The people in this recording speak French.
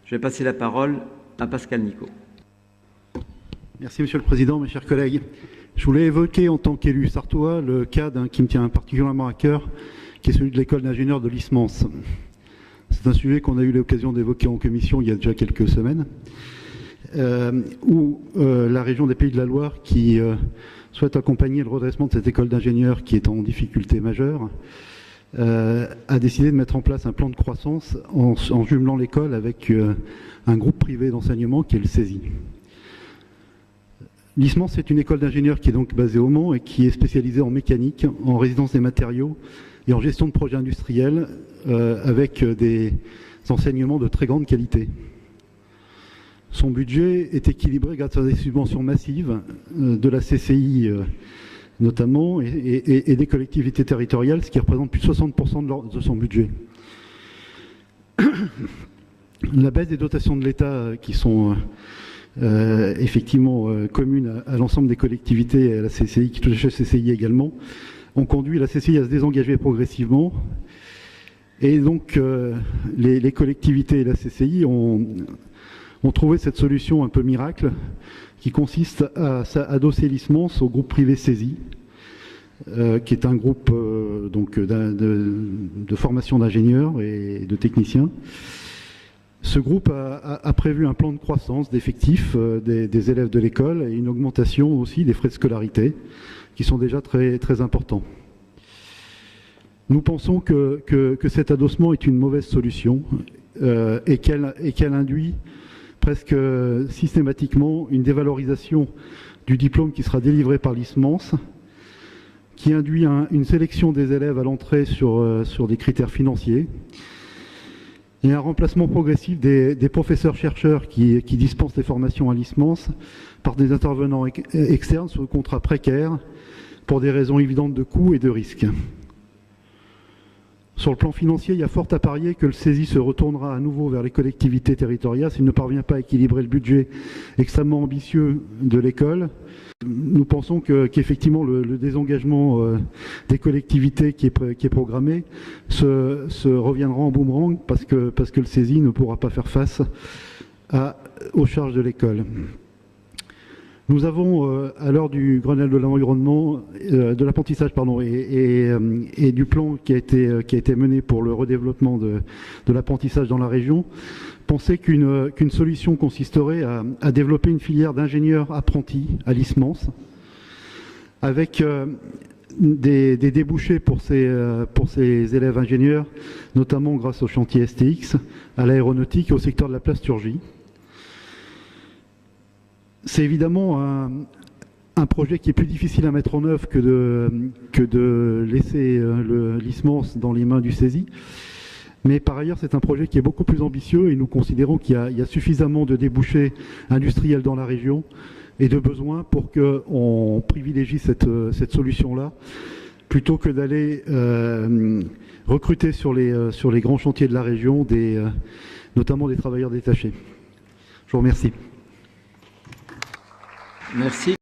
Je vais passer la parole à Pascal Nicot. Merci Monsieur le Président, mes chers collègues. Je voulais évoquer en tant qu'élu sarthois le cas qui me tient particulièrement à cœur, qui est celui de l'école d'ingénieurs de l'ISMANS. C'est un sujet qu'on a eu l'occasion d'évoquer en commission il y a déjà quelques semaines, où la région des Pays de la Loire, qui souhaite accompagner le redressement de cette école d'ingénieurs qui est en difficulté majeure, a décidé de mettre en place un plan de croissance en jumelant l'école avec un groupe privé d'enseignement qui est le CESI. L'ISMANS, c'est une école d'ingénieurs qui est donc basée au Mans et qui est spécialisée en mécanique, en résidence des matériaux et en gestion de projets industriels avec des enseignements de très grande qualité. Son budget est équilibré grâce à des subventions massives de la CCI notamment et des collectivités territoriales, ce qui représente plus de 60% de son budget. La baisse des dotations de l'État qui sont effectivement communes à l'ensemble des collectivités et à la CCI, qui touche la CCI également, ont conduit la CCI à se désengager progressivement. Et donc les collectivités et la CCI ont trouvé cette solution un peu miracle qui consiste à adosser l'ISMANS au groupe privé CESI, qui est un groupe donc de formation d'ingénieurs et de techniciens. Ce groupe a prévu un plan de croissance d'effectifs des élèves de l'école et une augmentation aussi des frais de scolarité qui sont déjà très, très importants. Nous pensons que cet adossement est une mauvaise solution et qu'elle induit presque systématiquement une dévalorisation du diplôme qui sera délivré par l'ISMANS, qui induit une sélection des élèves à l'entrée sur des critères financiers et un remplacement progressif des professeurs-chercheurs qui dispensent les formations à l'ISMANS par des intervenants externes sous contrat précaire pour des raisons évidentes de coûts et de risques. Sur le plan financier, il y a fort à parier que le CESI se retournera à nouveau vers les collectivités territoriales s'il ne parvient pas à équilibrer le budget extrêmement ambitieux de l'école. Nous pensons qu'effectivement le désengagement des collectivités qui est programmé se reviendra en boomerang parce que le CESI ne pourra pas faire face aux charges de l'école. Nous avons, à l'heure du Grenelle de l'environnement, de l'apprentissage et du plan qui a été mené pour le redéveloppement de l'apprentissage dans la région, pensé qu'une solution consisterait à développer une filière d'ingénieurs apprentis à l'ISMANS, avec des débouchés pour ces élèves ingénieurs, notamment grâce au chantier STX, à l'aéronautique et au secteur de la plasturgie. C'est évidemment un projet qui est plus difficile à mettre en œuvre que de laisser l'ISMANS dans les mains du CESI. Mais par ailleurs, c'est un projet qui est beaucoup plus ambitieux et nous considérons qu'il y a suffisamment de débouchés industriels dans la région et de besoins pour qu'on privilégie cette solution-là plutôt que d'aller recruter sur les grands chantiers de la région, notamment des travailleurs détachés. Je vous remercie. Merci.